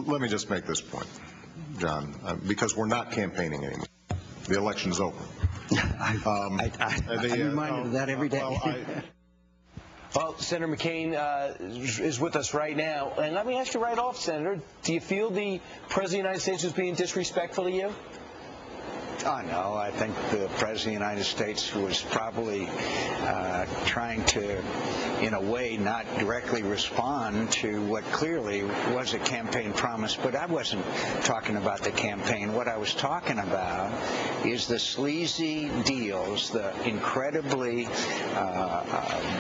Let me just make this point, John, because we're not campaigning anymore. The election's over. I'm reminded of that every day. Well, Senator McCain is with us right now. And let me ask you right off, Senator, do you feel the President of the United States was being disrespectful to you? Oh, no. I think the President of the United States was probably trying to, in a way, not directly respond to what clearly was a campaign promise. But I wasn't talking about the campaign. What I was talking about is the sleazy deals, the incredibly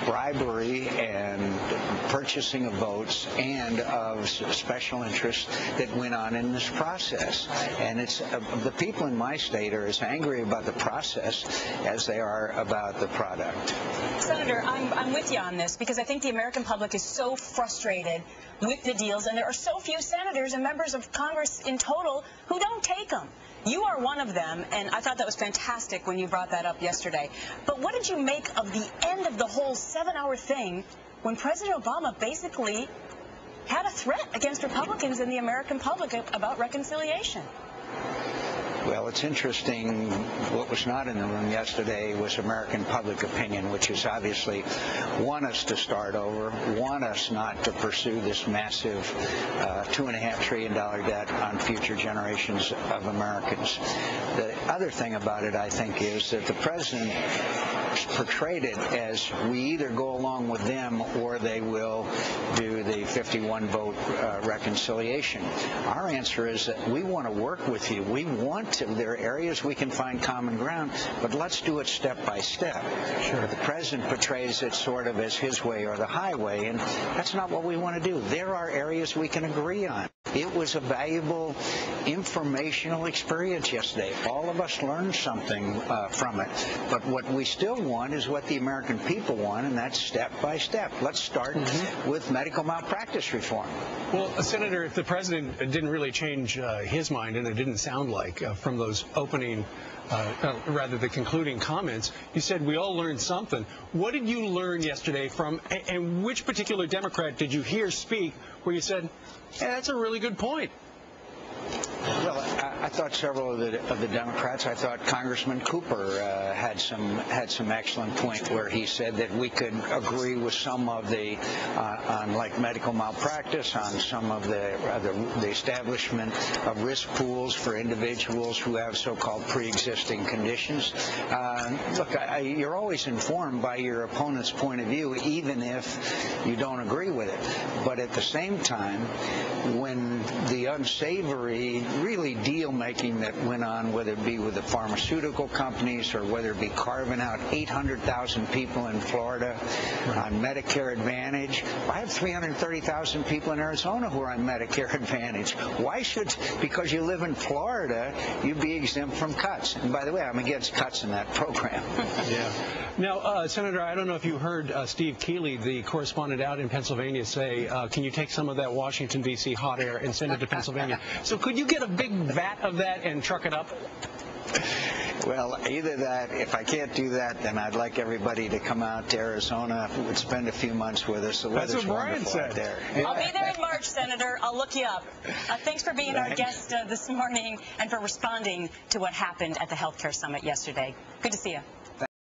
bribery and purchasing of votes and of special interests that went on in this process. And it's the people in my state are as angry about the process as they are about the product. Senator, I'm with you on this because I think the American public is so frustrated with the deals, and there are so few senators and members of Congress in total who don't take them. You are one of them, and I thought that was fantastic when you brought that up yesterday. But what did you make of the end of the whole 7-hour thing when President Obama basically had a threat against Republicans and the American public about reconciliation? Well, it's interesting. What was not in the room yesterday was American public opinion, which is obviously want us to start over, want us not to pursue this massive $2.5 trillion debt on future generations of Americans. The other thing about it, I think, is that the president portrayed it as we either go along with them or they will do the 51-vote reconciliation. Our answer is that we want to work with you. We want to. There are areas we can find common ground, but let's do it step by step. Sure. The president portrays it sort of as his way or the highway, and that's not what we want to do. There are areas we can agree on. It was a valuable informational experience yesterday. All of us learned something from it. But what we still want is what the American people want, and that's step by step. Let's start with medical malpractice reform. Well, Senator, if the president didn't really change his mind, and it didn't sound like from those opening, rather the concluding comments, you said we all learned something. What did you learn yesterday from, and which particular Democrat did you hear speak where you said, yeah, that's a really good point? Well, I thought several of the Democrats. I thought Congressman Cooper had some excellent point where he said that we could agree with some of the on like medical malpractice, on some of the establishment of risk pools for individuals who have so-called pre-existing conditions. Look, you're always informed by your opponent's point of view, even if you don't agree with it. But at the same time, when the unsavory really deal-making that went on, whether it be with the pharmaceutical companies or whether it be carving out 800,000 people in Florida on Medicare Advantage. I have 330,000 people in Arizona who are on Medicare Advantage. Why should, because you live in Florida, you be exempt from cuts? And by the way, I'm against cuts in that program. Yeah. Now, Senator, I don't know if you heard Steve Keeley, the correspondent out in Pennsylvania, say, can you take some of that Washington, D.C. hot air and send it to Pennsylvania? So could you get a big vat of that and truck it up? Well, either that. If I can't do that, then I'd like everybody to come out to Arizona. Would spend a few months with us. The weather's wonderful out there. I'll be there in March, Senator. I'll look you up. Thanks for being our guest this morning and for responding to what happened at the Healthcare Summit yesterday. Good to see you.